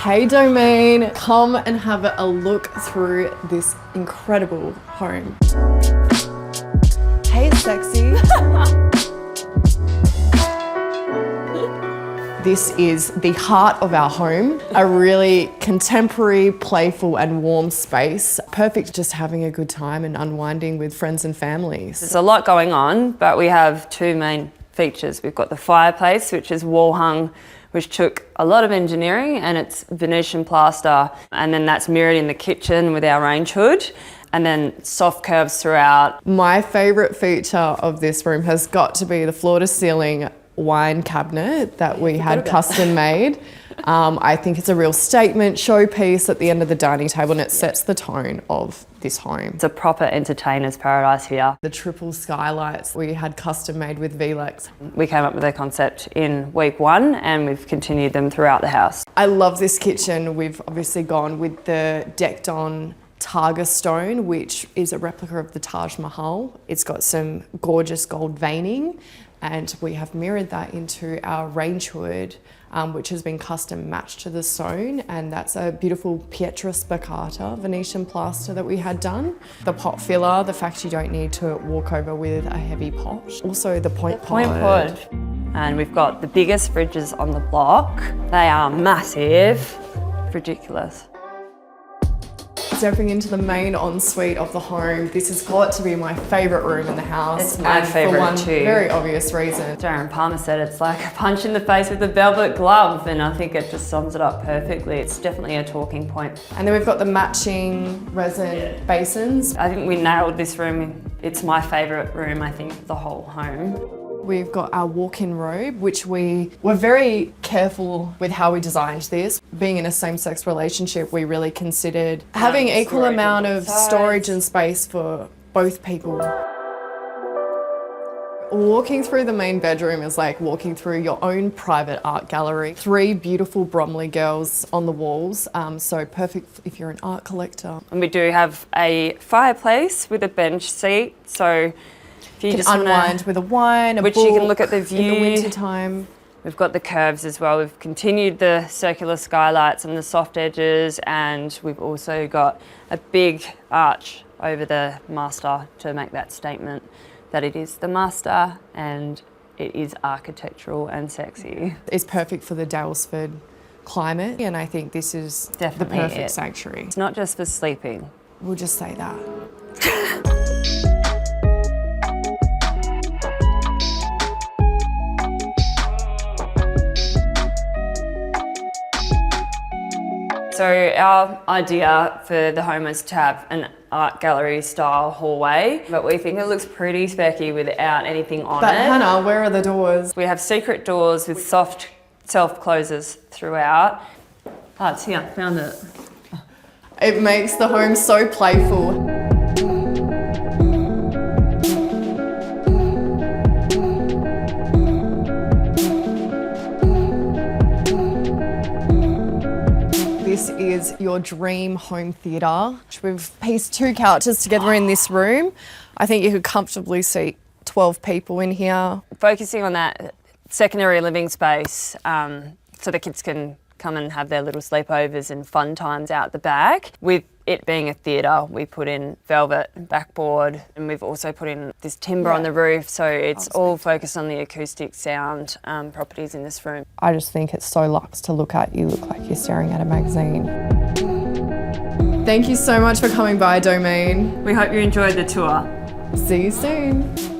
Hey Domain, come and have a look through this incredible home. Hey sexy. This is the heart of our home, a really contemporary, playful and warm space. Perfect just having a good time and unwinding with friends and families. There's a lot going on, but we have two main features. We've got the fireplace, which is wall hung, which took a lot of engineering, and it's Venetian plaster. And then that's mirrored in the kitchen with our range hood. And then soft curves throughout. My favourite feature of this room has got to be the floor to ceiling wine cabinet that we had custom made. I think it's a real statement showpiece at the end of the dining table, and it sets the tone of this home. It's a proper entertainer's paradise here. The triple skylights we had custom made with VLEX. We came up with a concept in week one and we've continued them throughout the house. I love this kitchen. We've obviously gone with the decked on Targa stone, which is a replica of the Taj Mahal. It's got some gorgeous gold veining, and we have mirrored that into our range hood, which has been custom matched to the stone, and that's a beautiful Pietra Spicata Venetian plaster that we had done. The pot filler, the fact you don't need to walk over with a heavy pot. Also the point pod. And we've got the biggest fridges on the block. They are massive, ridiculous. Stepping into the main ensuite of the home, this has got to be my favourite room in the house. It's my favourite for one too. Very obvious reason. Darren Palmer said it's like a punch in the face with a velvet glove, and I think it just sums it up perfectly. It's definitely a talking point. And then we've got the matching resin basins. I think we nailed this room. It's my favourite room, I think, of the whole home. We've got our walk-in robe, which we were very careful with how we designed this. Being in a same-sex relationship, we really considered having equal amount of storage and space for both people. Walking through the main bedroom is like walking through your own private art gallery. 3 beautiful Bromley girls on the walls, so perfect if you're an art collector. And we do have a fireplace with a bench seat, so you can unwind with a wine, a book, you can look at the view. In the winter time. We've got the curves as well. We've continued the circular skylights and the soft edges, and we've also got a big arch over the master to make that statement that it is the master and it is architectural and sexy. It's perfect for the Dalesford climate, and I think this is definitely the perfect sanctuary. It's not just for sleeping. We'll just say that. So our idea for the home is to have an art gallery style hallway, but we think it looks pretty specky without anything on it. But Hannah, where are the doors? We have secret doors with soft self-closers throughout. Oh, it's here, found it. It makes the home so playful. This is your dream home theatre. We've pieced 2 couches together in this room. I think you could comfortably seat 12 people in here. Focusing on that secondary living space so the kids can come and have their little sleepovers and fun times out the back. With it being a theatre, we put in velvet backboard, and we've also put in this timber on the roof, so it's all focused on the acoustic sound properties in this room. I just think it's so luxe to look at. You look like you're staring at a magazine. Thank you so much for coming by, Domain. We hope you enjoyed the tour. See you soon.